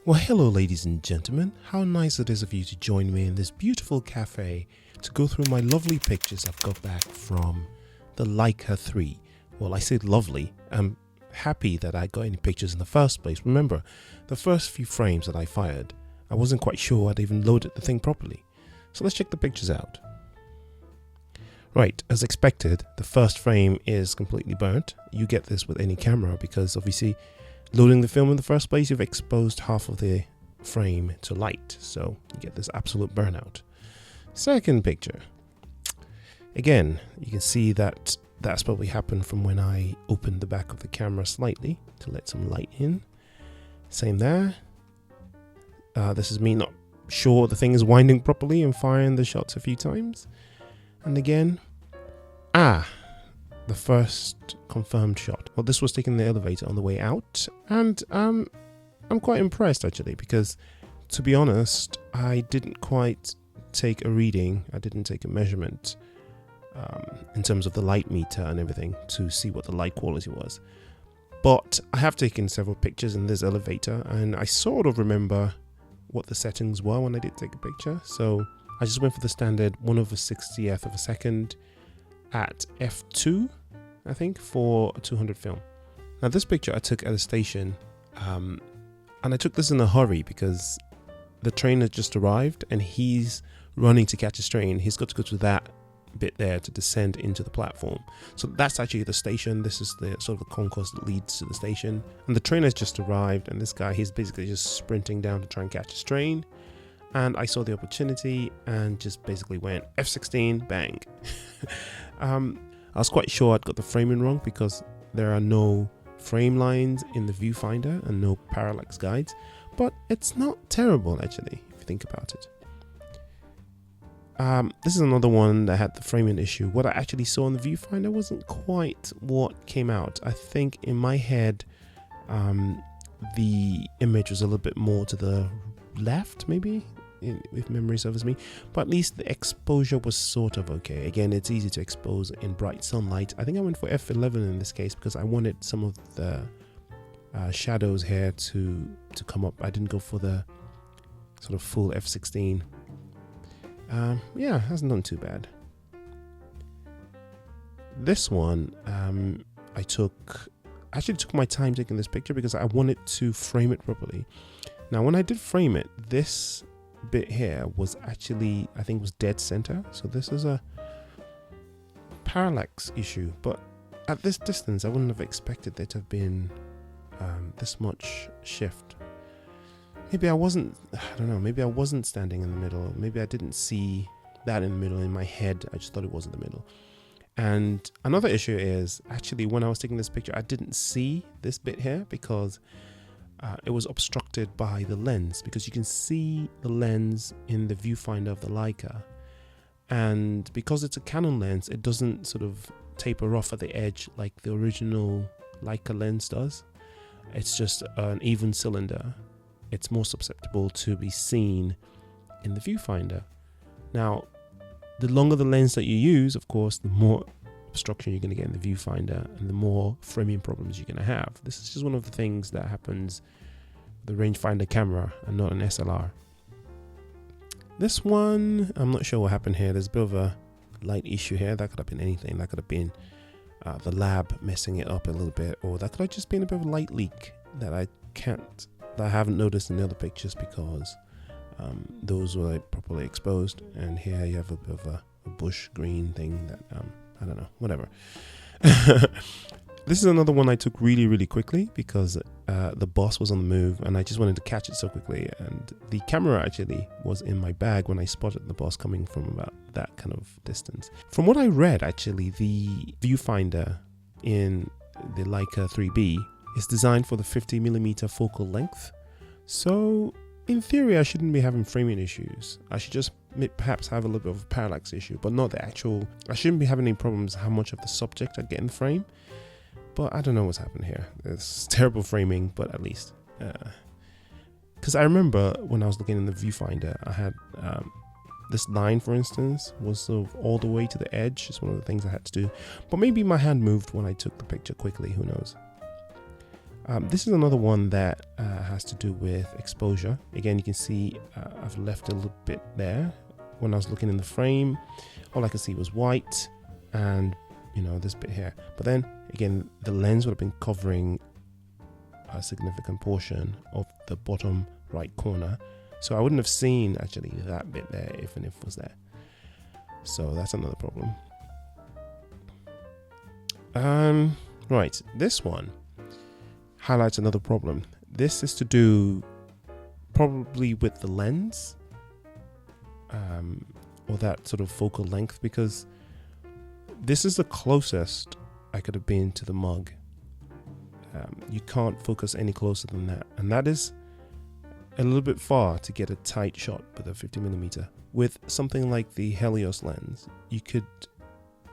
Well, hello ladies and gentlemen, how nice it is of you to join me in this beautiful cafe to go through my lovely pictures I've got back from the Leica III. Well, I said lovely, I'm happy that I got any pictures in the first place. Remember, the first few frames that I fired, I wasn't quite sure I'd even loaded the thing properly. So let's check the pictures out. Right, as expected, the first frame is completely burnt. You get this with any camera because obviously loading the film in the first place, you've exposed half of the frame to light, so you get this absolute burnout. Second picture. Again, you can see that that's probably happened from when I opened the back of the camera slightly to let some light in. Same there. This is me not sure the thing is winding properly and firing the shots a few times. And again, the first confirmed shot. Well, this was taking the elevator on the way out, and I'm quite impressed actually, because to be honest, I didn't quite take a reading. I didn't take a measurement in terms of the light meter and everything to see what the light quality was. But I have taken several pictures in this elevator, and I sort of remember what the settings were when I did take a picture. So I just went for the standard 1/60th of a second at f2, I think, for a 200 film. Now this picture I took at a station, and I took this in a hurry because the train had just arrived and he's running to catch his train. He's got to go to that bit there to descend into the platform. So that's actually the station. This is the sort of the concourse that leads to the station, and the train has just arrived, and this guy, he's basically just sprinting down to try and catch his train. And I saw the opportunity and just basically went F16, bang. I was quite sure I'd got the framing wrong because there are no frame lines in the viewfinder and no parallax guides, but it's not terrible actually, if you think about it. This is another one that had the framing issue. What I actually saw in the viewfinder wasn't quite what came out. I think in my head, the image was a little bit more to the left, maybe, if memory serves me, but at least the exposure was sort of okay. Again, it's easy to expose in bright sunlight. I think I went for f11 in this case because I wanted some of the shadows here to come up. I didn't go for the sort of full f16. Yeah, hasn't done too bad. This one, I actually took my time taking this picture because I wanted to frame it properly. Now, when I did frame it, this bit here was actually, I think, was dead center. So this is a parallax issue, but at this distance, I wouldn't have expected there to have been this much shift. Maybe I wasn't, I don't know, maybe I wasn't standing in the middle. Maybe I didn't see that in the middle in my head. I just thought it was in the middle. And another issue is actually when I was taking this picture, I didn't see this bit here because it was obstructed by the lens, because you can see the lens in the viewfinder of the Leica, and because it's a Canon lens, it doesn't sort of taper off at the edge like the original Leica lens does. It's just an even cylinder. It's more susceptible to be seen in the viewfinder. Now, the longer the lens that you use, of course, the more obstruction you're going to get in the viewfinder and the more framing problems you're going to have. This is just one of the things that happens with the rangefinder camera and not an SLR. This one, I'm not sure what happened here. There's a bit of a light issue here. That could have been anything. That could have been the lab messing it up a little bit, or that could have just been a bit of a light leak that I haven't noticed in the other pictures because those were like properly exposed, and here you have a bit of a bush green thing that I don't know, whatever. This is another one I took really quickly because the boss was on the move and I just wanted to catch it so quickly, and the camera actually was in my bag when I spotted the boss coming from about that kind of distance. From what I read, actually, the viewfinder in the Leica IIIb is designed for the 50mm focal length, so in theory I shouldn't be having framing issues. I should just perhaps have a little bit of a parallax issue, but not the actual, I shouldn't be having any problems how much of the subject I get in the frame. But I don't know what's happened here. It's terrible framing, but at least because I remember when I was looking in the viewfinder, I had this line, for instance, was sort of all the way to the edge. It's one of the things I had to do, but maybe my hand moved when I took the picture quickly, who knows. This is another one that has to do with exposure. Again, you can see I've left a little bit there. When I was looking in the frame, all I could see was white and, you know, this bit here. But then again, the lens would have been covering a significant portion of the bottom right corner. So I wouldn't have seen actually that bit there even if it was there. So that's another problem. Right, this one highlights another problem. This is to do probably with the lens, or that sort of focal length, because this is the closest I could have been to the mug. You can't focus any closer than that, and that is a little bit far to get a tight shot with a 50mm. With something like the Helios lens, you could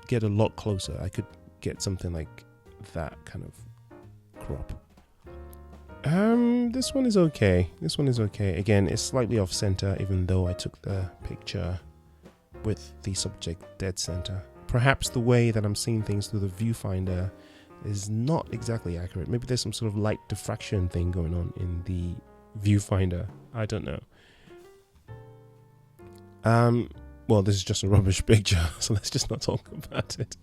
get a lot closer. I could get something like that kind of crop. This one is okay. This one is okay. Again, it's slightly off center, even though I took the picture with the subject dead center. Perhaps the way that I'm seeing things through the viewfinder is not exactly accurate. Maybe there's some sort of light diffraction thing going on in the viewfinder. I don't know. Well, this is just a rubbish picture, so let's just not talk about it.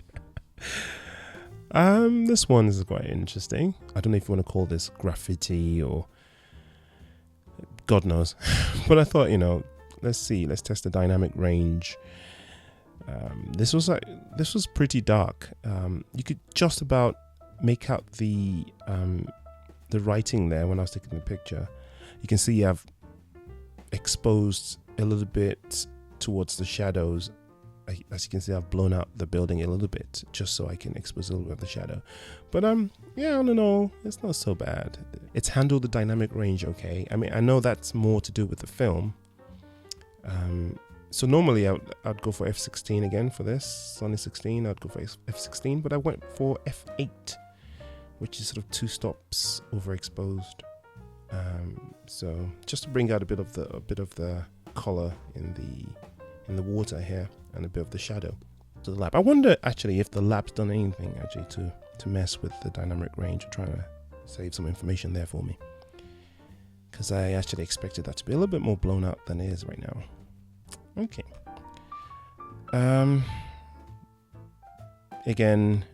This one is quite interesting. I don't know if you want to call this graffiti or God knows. But I thought, you know, let's test the dynamic range. This was pretty dark. You could just about make out the writing there when I was taking the picture. You can see I've exposed a little bit towards the shadows. As you can see, I've blown out the building a little bit just so I can expose a little bit of the shadow. But yeah, I don't know, it's not so bad. It's handled the dynamic range okay. I mean, I know that's more to do with the film. So normally I'd go for f16 again for this. Sony 16, I'd go for f16, but I went for f8, which is sort of 2 stops overexposed. So just to bring out a bit of the color in the water here and a bit of the shadow to the lab. I wonder actually if the lab's done anything actually to mess with the dynamic range, or trying to save some information there for me, because I actually expected that to be a little bit more blown out than it is right now. Okay. Again,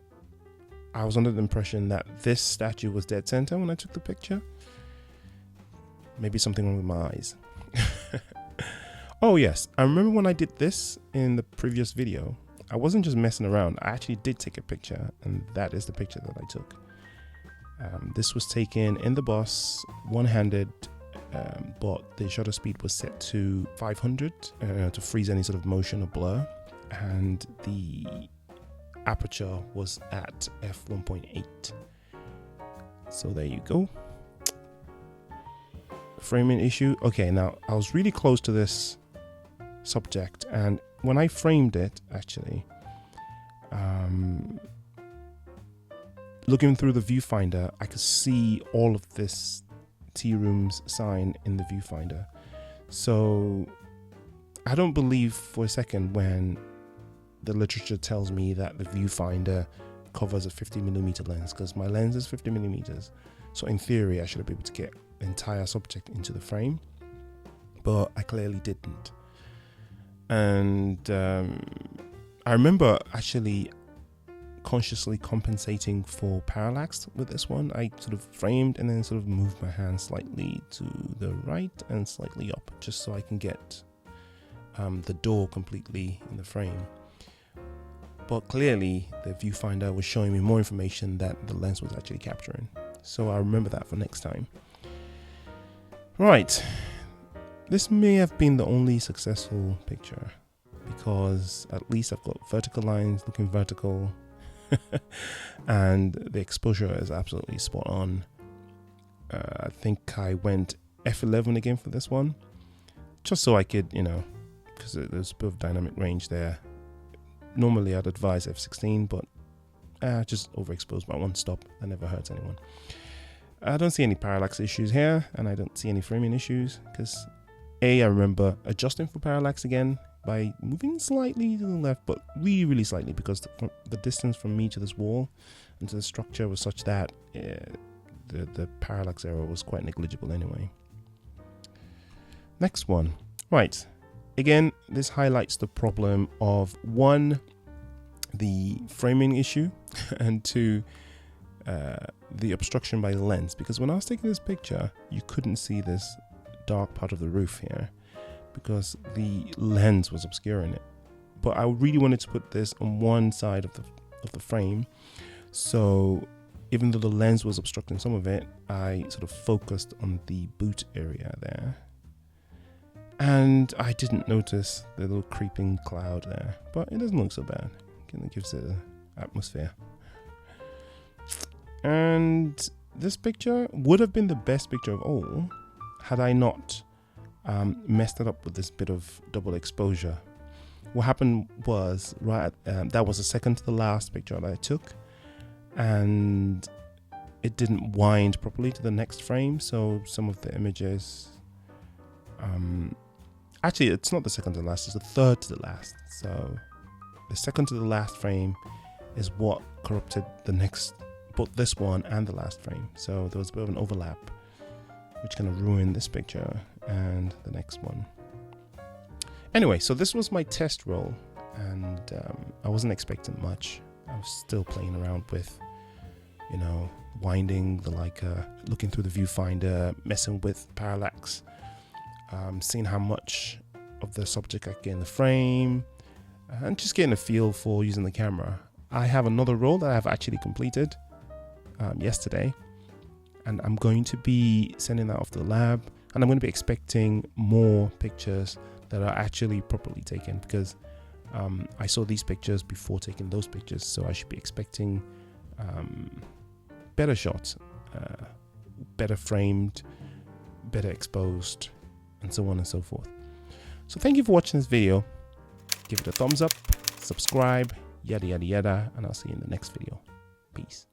I was under the impression that this statue was dead center when I took the picture. Maybe something wrong with my eyes. Oh yes, I remember when I did this in the previous video, I wasn't just messing around. I actually did take a picture, and that is the picture that I took. This was taken in the bus, one-handed, but the shutter speed was set to 500 to freeze any sort of motion or blur, and the aperture was at f1.8. So there you go. Framing issue. Okay, now I was really close to this subject, and when I framed it, actually, looking through the viewfinder, I could see all of this tea rooms sign in the viewfinder. So I don't believe for a second when the literature tells me that the viewfinder covers a 50mm lens, because my lens is 50mm. So in theory, I should be able to get the entire subject into the frame, but I clearly didn't. And I remember actually consciously compensating for parallax with this one. I sort of framed and then sort of moved my hand slightly to the right and slightly up, just so I can get the door completely in the frame. But clearly the viewfinder was showing me more information that the lens was actually capturing. So I remember that for next time. Right. This may have been the only successful picture, because at least I've got vertical lines looking vertical and the exposure is absolutely spot on. I think I went f11 again for this one, just so I could, you know, because there's a bit of dynamic range there. Normally I'd advise f16, but just overexposed by 1 stop. That never hurts anyone. I don't see any parallax issues here, and I don't see any framing issues, because I remember adjusting for parallax again by moving slightly to the left, but really, really slightly, because the distance from me to this wall and to the structure was such that the parallax error was quite negligible anyway. Next one. Right. Again, this highlights the problem of 1, the framing issue, and 2, the obstruction by the lens. Because when I was taking this picture, you couldn't see this dark part of the roof here because the lens was obscuring it. But I really wanted to put this on one side of the frame, so even though the lens was obstructing some of it, I sort of focused on the boot area there. And I didn't notice the little creeping cloud there, but it doesn't look so bad. It gives it an atmosphere. And this picture would have been the best picture of all had I not messed it up with this bit of double exposure. What happened was, that was the second to the last picture that I took, and it didn't wind properly to the next frame, so some of the images, actually it's not the second to the last, it's the third to the last. So the second to the last frame is what corrupted the next, both this one and the last frame. So there was a bit of an overlap, which kind of ruined this picture and the next one. Anyway, so this was my test roll, and I wasn't expecting much. I was still playing around with, winding the Leica, looking through the viewfinder, messing with parallax, seeing how much of the subject I get in the frame, and just getting a feel for using the camera. I have another roll that I've actually completed yesterday, and I'm going to be sending that off to the lab, and I'm going to be expecting more pictures that are actually properly taken, because I saw these pictures before taking those pictures, so I should be expecting better shots, better framed, better exposed, and so on and so forth. So thank you for watching this video. Give it a thumbs up, subscribe, yada yada yada, and I'll see you in the next video. Peace.